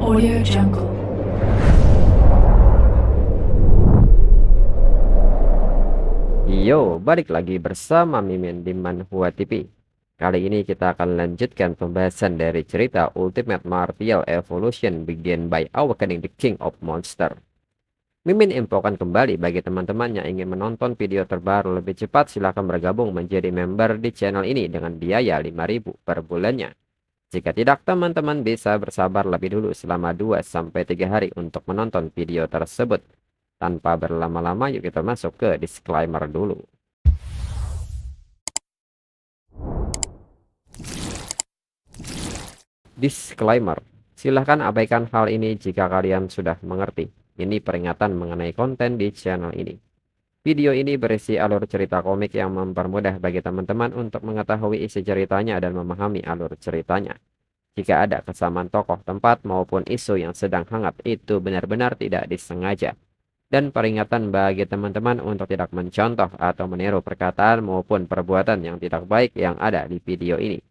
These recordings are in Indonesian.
Audio Jungle. Yo, balik lagi bersama Mimin di Manhwa TV. Kali ini kita akan lanjutkan pembahasan dari cerita Ultimate Martial Evolution Begin by Awakening the King of Monster. Mimin infokan kembali bagi teman-teman yang ingin menonton video terbaru lebih cepat, silahkan bergabung menjadi member di channel ini dengan biaya 5.000 per bulannya. Jika tidak, teman-teman bisa bersabar lebih dulu selama 2-3 hari untuk menonton video tersebut. Tanpa berlama-lama, yuk kita masuk ke disclaimer dulu. Disclaimer, silahkan abaikan hal ini jika kalian sudah mengerti. Ini peringatan mengenai konten di channel ini. Video ini berisi alur cerita komik yang mempermudah bagi teman-teman untuk mengetahui isi ceritanya dan memahami alur ceritanya. Jika ada kesamaan tokoh, tempat, maupun isu yang sedang hangat, itu benar-benar tidak disengaja. Dan peringatan bagi teman-teman untuk tidak mencontoh atau meniru perkataan maupun perbuatan yang tidak baik yang ada di video ini.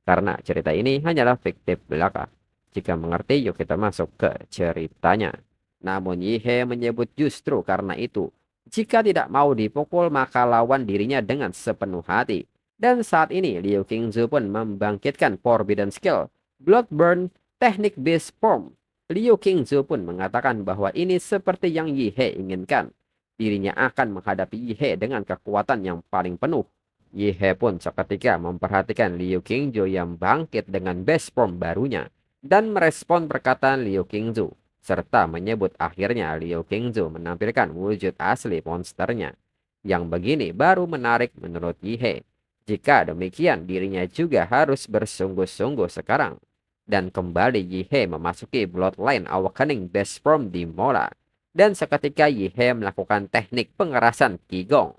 Karena cerita ini hanyalah fiktif belaka. Jika mengerti, yuk kita masuk ke ceritanya. Namun Yihe menyebut justru karena itu, jika tidak mau dipukul maka lawan dirinya dengan sepenuh hati. Dan saat ini Liu Qingzu pun membangkitkan Forbidden Skill, Bloodburn, teknik Beast Form. Liu Qingzu pun mengatakan bahwa ini seperti yang Yihe inginkan. Dirinya akan menghadapi Yihe dengan kekuatan yang paling penuh. Yihe pun seketika memperhatikan Liu Qingzu yang bangkit dengan Beast Form barunya dan merespon perkataan Liu Qingzu, serta menyebut akhirnya Liu Qingzu menampilkan wujud asli monsternya. Yang begini baru menarik menurut Yihe. Jika demikian, dirinya juga harus bersungguh-sungguh sekarang. Dan kembali Yihe memasuki Bloodline Awakening Best Form di Mola. Dan seketika Yihe melakukan teknik pengerasan Qigong.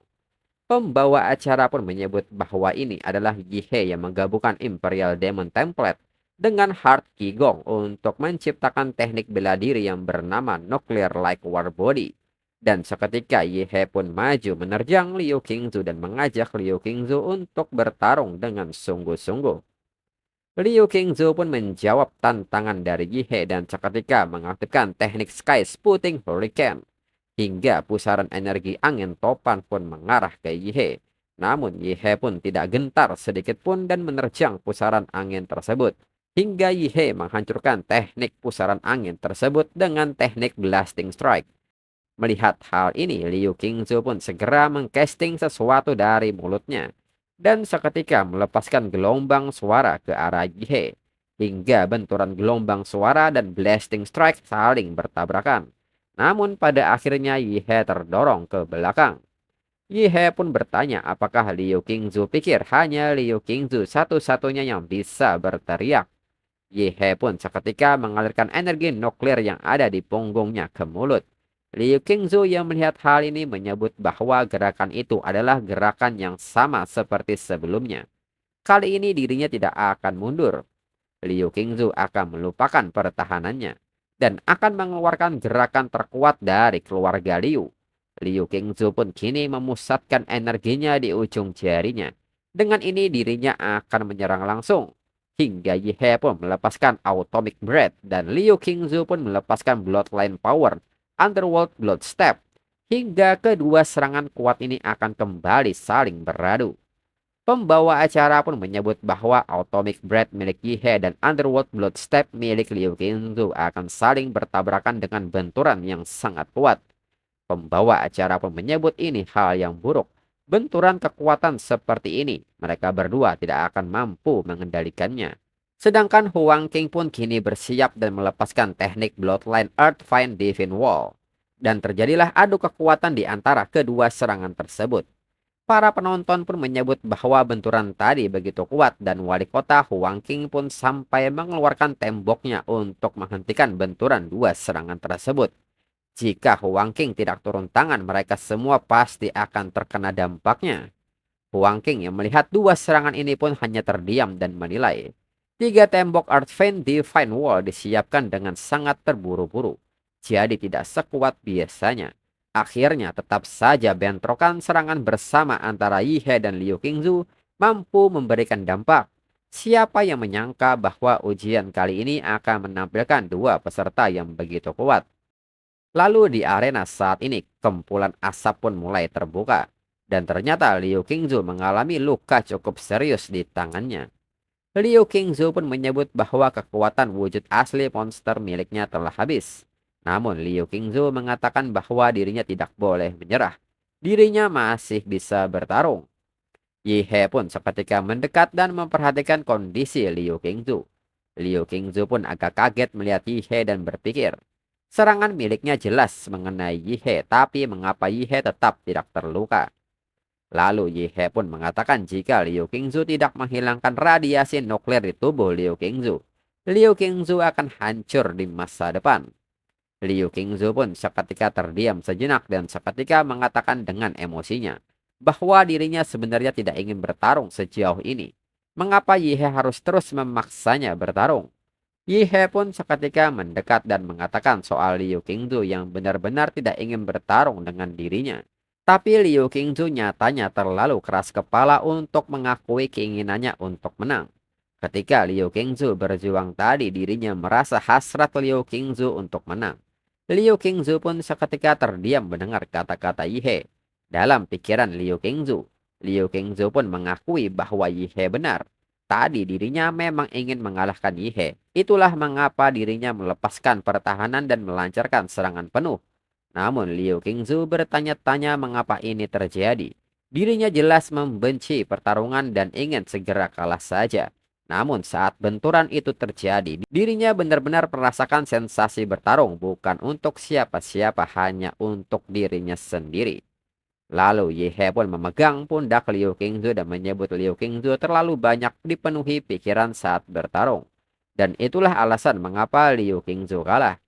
Pembawa acara pun menyebut bahwa ini adalah Yihe yang menggabungkan Imperial Demon Template dengan Heart Qigong untuk menciptakan teknik bela diri yang bernama Nuclear Like War Body. Dan seketika Yihe pun maju menerjang Liu Qingzu dan mengajak Liu Qingzu untuk bertarung dengan sungguh-sungguh. Liu Qingzu pun menjawab tantangan dari Yihe dan seketika mengaktifkan teknik Sky Spouting Hurricane. Hingga pusaran energi angin topan pun mengarah ke Yihe. Namun Yihe pun tidak gentar sedikit pun dan menerjang pusaran angin tersebut. Hingga Yihe menghancurkan teknik pusaran angin tersebut dengan teknik Blasting Strike. Melihat hal ini, Liu Qingzu pun segera mengcasting sesuatu dari mulutnya. Dan seketika melepaskan gelombang suara ke arah Yihe. Hingga benturan gelombang suara dan Blasting Strike saling bertabrakan. Namun pada akhirnya Yihe terdorong ke belakang. Yihe pun bertanya apakah Liu Qingzu pikir hanya Liu Qingzu satu-satunya yang bisa berteriak. Yihe pun seketika mengalirkan energi nuklir yang ada di punggungnya ke mulut. Liu Qingzu yang melihat hal ini menyebut bahwa gerakan itu adalah gerakan yang sama seperti sebelumnya. Kali ini dirinya tidak akan mundur. Liu Qingzu akan melupakan pertahanannya dan akan mengeluarkan gerakan terkuat dari keluarga Liu. Liu Qingzu pun kini memusatkan energinya di ujung jarinya. Dengan ini dirinya akan menyerang langsung. Hingga Yihe pun melepaskan Atomic Breath dan Liu Qingzu pun melepaskan Bloodline Power, Underworld Blood Step. Hingga kedua serangan kuat ini akan kembali saling beradu. Pembawa acara pun menyebut bahwa Atomic Breath milik Yihe dan Underworld Blood Step milik Liu Qingzu akan saling bertabrakan dengan benturan yang sangat kuat. Pembawa acara pun menyebut ini hal yang buruk. Benturan kekuatan seperti ini, mereka berdua tidak akan mampu mengendalikannya. Sedangkan Huang Qing pun kini bersiap dan melepaskan teknik Bloodline Earthfiend Divine Wall. Dan terjadilah adu kekuatan di antara kedua serangan tersebut. Para penonton pun menyebut bahwa benturan tadi begitu kuat dan wali kota Huang Qing pun sampai mengeluarkan temboknya untuk menghentikan benturan dua serangan tersebut. Jika Huang Qing tidak turun tangan, mereka semua pasti akan terkena dampaknya. Huang Qing yang melihat dua serangan ini pun hanya terdiam dan menilai. Tiga tembok Earthfiend Divine Wall disiapkan dengan sangat terburu-buru. Jadi tidak sekuat biasanya. Akhirnya tetap saja bentrokan serangan bersama antara Yihe dan Liu Qingzu mampu memberikan dampak. Siapa yang menyangka bahwa ujian kali ini akan menampilkan dua peserta yang begitu kuat? Lalu di arena saat ini, kepulan asap pun mulai terbuka. Dan ternyata Liu Qingzu mengalami luka cukup serius di tangannya. Liu Qingzu pun menyebut bahwa kekuatan wujud asli monster miliknya telah habis. Namun Liu Qingzu mengatakan bahwa dirinya tidak boleh menyerah. Dirinya masih bisa bertarung. Yi He pun seketika mendekat dan memperhatikan kondisi Liu Qingzu. Liu Qingzu pun agak kaget melihat Yi He dan berpikir, serangan miliknya jelas mengenai Yi He, tapi mengapa Yi He tetap tidak terluka? Lalu Yi He pun mengatakan jika Liu Qingzu tidak menghilangkan radiasi nuklir di tubuh Liu Qingzu, Liu Qingzu akan hancur di masa depan. Liu Qingzu pun seketika terdiam sejenak dan seketika mengatakan dengan emosinya bahwa dirinya sebenarnya tidak ingin bertarung sejauh ini. Mengapa Yi He harus terus memaksanya bertarung? Yi He pun seketika mendekat dan mengatakan soal Liu Qingzu yang benar-benar tidak ingin bertarung dengan dirinya. Tapi Liu Qingzu nyatanya terlalu keras kepala untuk mengakui keinginannya untuk menang. Ketika Liu Qingzu berjuang tadi, dirinya merasa hasrat Liu Qingzu untuk menang. Liu Qingzu pun seketika terdiam mendengar kata-kata Yi He. Dalam pikiran Liu Qingzu pun mengakui bahwa Yi He benar. Tadi dirinya memang ingin mengalahkan Yi He. Itulah mengapa dirinya melepaskan pertahanan dan melancarkan serangan penuh. Namun Liu Qingzu bertanya-tanya mengapa ini terjadi. Dirinya jelas membenci pertarungan dan ingin segera kalah saja. Namun saat benturan itu terjadi, dirinya benar-benar merasakan sensasi bertarung bukan untuk siapa-siapa, hanya untuk dirinya sendiri. Lalu Yi He pun memegang pundak Liu Qingzu dan menyebut Liu Qingzu terlalu banyak dipenuhi pikiran saat bertarung. Dan itulah alasan mengapa Liu Qingzu kalah.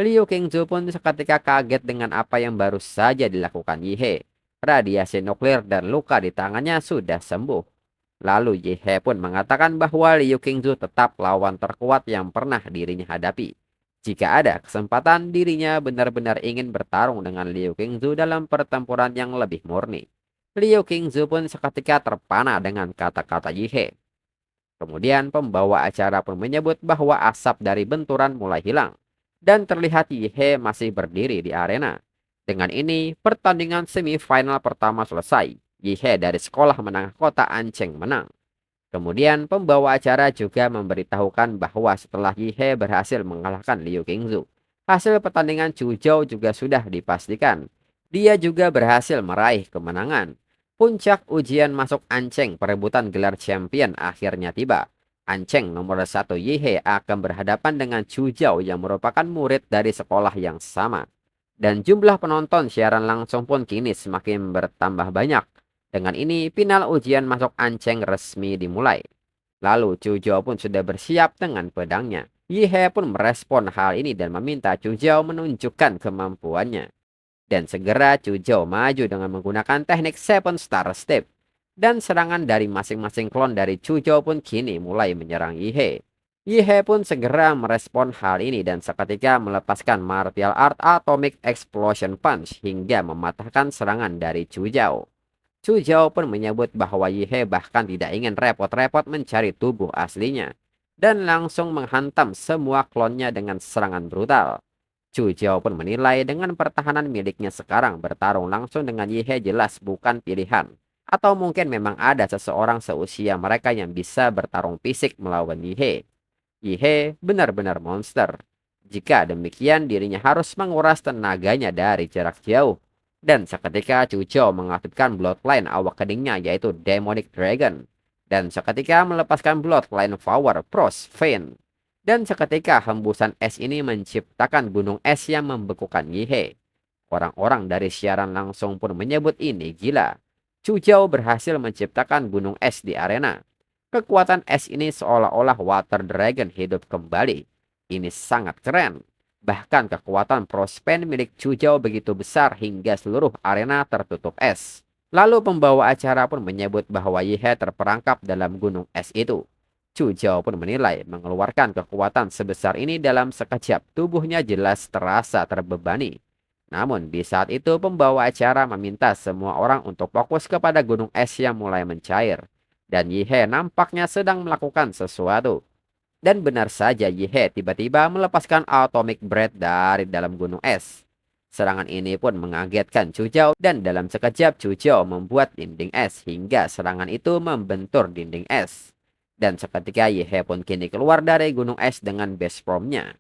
Liu Qingzu pun seketika kaget dengan apa yang baru saja dilakukan Yi He. Radiasi nuklir dan luka di tangannya sudah sembuh. Lalu Yi He pun mengatakan bahwa Liu Qingzu tetap lawan terkuat yang pernah dirinya hadapi. Jika ada kesempatan, dirinya benar-benar ingin bertarung dengan Liu Qingzu dalam pertempuran yang lebih murni. Liu Qingzu pun seketika terpana dengan kata-kata Yi He. Kemudian pembawa acara pun menyebut bahwa asap dari benturan mulai hilang. Dan terlihat Yi He masih berdiri di arena. Dengan ini, pertandingan semifinal pertama selesai. Yi He dari sekolah menengah kota Ancheng menang. Kemudian pembawa acara juga memberitahukan bahwa setelah Yi He berhasil mengalahkan Liu Qingzu, hasil pertandingan Chuzhou juga sudah dipastikan. Dia juga berhasil meraih kemenangan. Puncak ujian masuk Ancheng perebutan gelar champion akhirnya tiba. Ancheng nomor 1 Yi He akan berhadapan dengan Chuzhou yang merupakan murid dari sekolah yang sama. Dan jumlah penonton siaran langsung pun kini semakin bertambah banyak. Dengan ini, final ujian masuk Ancheng resmi dimulai. Lalu, Chuzhou pun sudah bersiap dengan pedangnya. Yi He pun merespon hal ini dan meminta Chuzhou menunjukkan kemampuannya. Dan segera Chuzhou maju dengan menggunakan teknik Seven Star Step. Dan serangan dari masing-masing klon dari Chuzhou pun kini mulai menyerang Yi He. Yi He pun segera merespon hal ini dan seketika melepaskan martial art Atomic Explosion Punch hingga mematahkan serangan dari Chuzhou. Chuzhou pun menyebut bahwa Yi He bahkan tidak ingin repot-repot mencari tubuh aslinya dan langsung menghantam semua klonnya dengan serangan brutal. Chuzhou pun menilai dengan pertahanan miliknya sekarang bertarung langsung dengan Yi He jelas bukan pilihan. Atau mungkin memang ada seseorang seusia mereka yang bisa bertarung fisik melawan Yi He. Yi He benar-benar monster. Jika demikian dirinya harus menguras tenaganya dari jarak jauh. Dan seketika Chuzhou mengaktifkan bloodline awak keningnya yaitu Demonic Dragon. Dan seketika melepaskan bloodline power Frost Vein. Dan seketika hembusan es ini menciptakan gunung es yang membekukan Yi He. Orang-orang dari siaran langsung pun menyebut ini gila. Chuzhou berhasil menciptakan gunung es di arena. Kekuatan es ini seolah-olah Water Dragon hidup kembali. Ini sangat keren. Bahkan kekuatan Prospen milik Chuzhou begitu besar hingga seluruh arena tertutup es. Lalu pembawa acara pun menyebut bahwa Yi He terperangkap dalam gunung es itu. Chuzhou pun menilai mengeluarkan kekuatan sebesar ini dalam sekejap tubuhnya jelas terasa terbebani. Namun di saat itu pembawa acara meminta semua orang untuk fokus kepada gunung es yang mulai mencair. dan Yihe nampaknya sedang melakukan sesuatu. Dan benar saja Yihe tiba-tiba melepaskan Atomic Breath dari dalam gunung es. Serangan ini pun mengagetkan Chujao dan dalam sekejap Chujao membuat dinding es hingga serangan itu membentur dinding es. Dan seketika Yihe pun kini keluar dari gunung es dengan best formnya.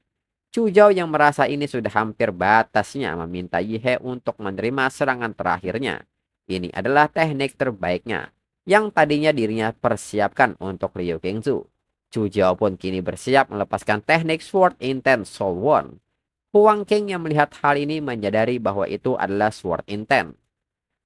Chujao yang merasa ini sudah hampir batasnya meminta Yihe untuk menerima serangan terakhirnya. Ini adalah teknik terbaiknya yang tadinya dirinya persiapkan untuk Liu Qingzu. Chujao pun kini bersiap melepaskan teknik Sword Intense Soul Won. Huang Qing yang melihat hal ini menyadari bahwa itu adalah Sword Intense.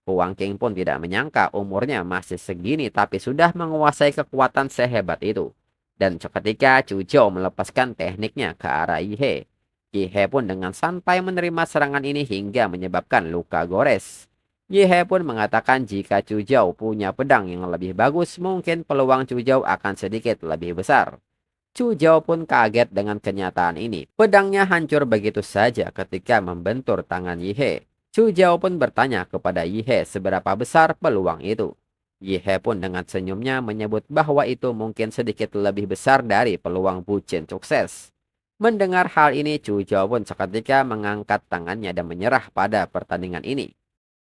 Huang Qing pun tidak menyangka umurnya masih segini tapi sudah menguasai kekuatan sehebat itu. Dan seketika Chujao melepaskan tekniknya ke arah Yihe. Yihe pun dengan santai menerima serangan ini hingga menyebabkan luka gores. Yihe pun mengatakan jika Chujao punya pedang yang lebih bagus, mungkin peluang Chujao akan sedikit lebih besar. Chujao pun kaget dengan kenyataan ini. Pedangnya hancur begitu saja ketika membentur tangan Yihe. Chujao pun bertanya kepada Yihe seberapa besar peluang itu. Yihe pun dengan senyumnya menyebut bahwa itu mungkin sedikit lebih besar dari peluang Bucin sukses. Mendengar hal ini, Chujao pun seketika mengangkat tangannya dan menyerah pada pertandingan ini.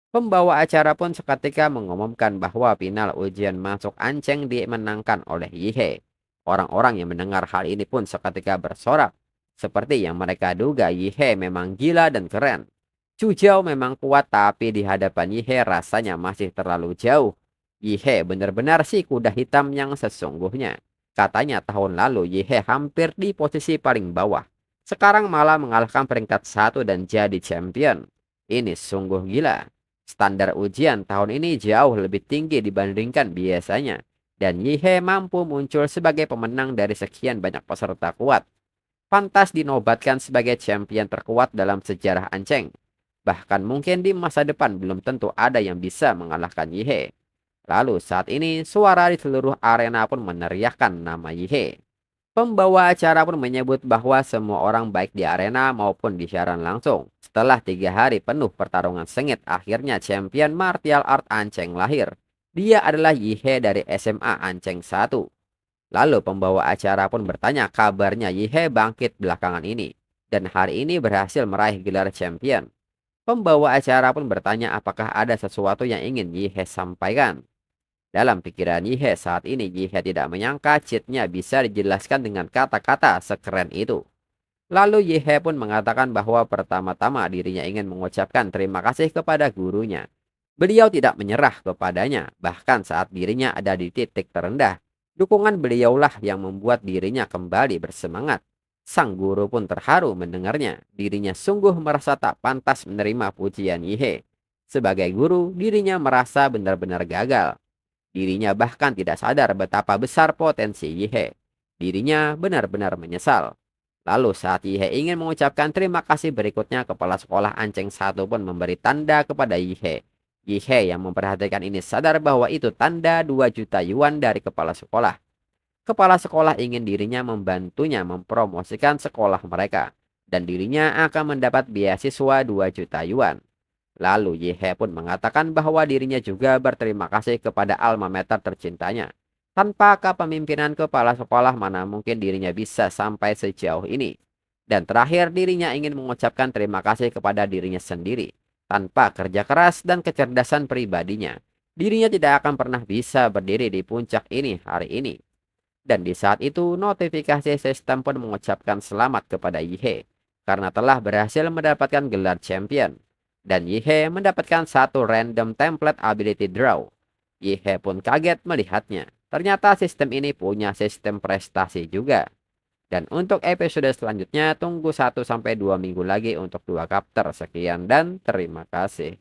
Pembawa acara pun seketika mengumumkan bahwa final ujian masuk Anceng dimenangkan oleh Yihe. Orang-orang yang mendengar hal ini pun seketika bersorak. Seperti yang mereka duga, Yihe memang gila dan keren. Chujao memang kuat tapi di hadapan Yihe rasanya masih terlalu jauh. Yihe benar-benar si kuda hitam yang sesungguhnya. Katanya tahun lalu Yihe hampir di posisi paling bawah. Sekarang malah mengalahkan peringkat 1 dan jadi champion. Ini sungguh gila. Standar ujian tahun ini jauh lebih tinggi dibandingkan biasanya. Dan Yihe mampu muncul sebagai pemenang dari sekian banyak peserta kuat. Pantas dinobatkan sebagai champion terkuat dalam sejarah Anceng. Bahkan mungkin di masa depan belum tentu ada yang bisa mengalahkan Yihe. Lalu saat ini suara di seluruh arena pun meneriakkan nama Yihe. Pembawa acara pun menyebut bahwa semua orang baik di arena maupun di siaran langsung. Setelah 3 hari penuh pertarungan sengit, akhirnya champion martial art Anceng lahir. Dia adalah Yihe dari SMA Anceng 1. Lalu pembawa acara pun bertanya kabarnya Yihe bangkit belakangan ini. Dan hari ini berhasil meraih gelar champion. Pembawa acara pun bertanya apakah ada sesuatu yang ingin Yihe sampaikan. Dalam pikiran Yihe saat ini, Yihe tidak menyangka cheatnya bisa dijelaskan dengan kata-kata sekeren itu. Lalu Yihe pun mengatakan bahwa pertama-tama dirinya ingin mengucapkan terima kasih kepada gurunya. Beliau tidak menyerah kepadanya, bahkan saat dirinya ada di titik terendah. Dukungan beliaulah yang membuat dirinya kembali bersemangat. Sang guru pun terharu mendengarnya. Dirinya sungguh merasa tak pantas menerima pujian Yihe. Sebagai guru, dirinya merasa benar-benar gagal. Dirinya bahkan tidak sadar betapa besar potensi Yihe. Dirinya benar-benar menyesal. Lalu saat Yihe ingin mengucapkan terima kasih berikutnya, kepala sekolah Anceng 1 pun memberi tanda kepada Yihe. Yihe yang memperhatikan ini sadar bahwa itu tanda 2 juta yuan dari kepala sekolah. Kepala sekolah ingin dirinya membantunya mempromosikan sekolah mereka. Dan dirinya akan mendapat beasiswa 2 juta yuan. Lalu Yihe pun mengatakan bahwa dirinya juga berterima kasih kepada alma mater tercintanya. Tanpa kepemimpinan kepala sekolah mana mungkin dirinya bisa sampai sejauh ini. Dan terakhir dirinya ingin mengucapkan terima kasih kepada dirinya sendiri. Tanpa kerja keras dan kecerdasan pribadinya, dirinya tidak akan pernah bisa berdiri di puncak ini hari ini. Dan di saat itu notifikasi sistem pun mengucapkan selamat kepada Yihe. Karena telah berhasil mendapatkan gelar champion. Dan Yihe mendapatkan satu random template ability draw. Yihe pun kaget melihatnya. Ternyata sistem ini punya sistem prestasi juga. Dan untuk episode selanjutnya tunggu 1-2 minggu lagi untuk 2 chapter. Sekian dan terima kasih.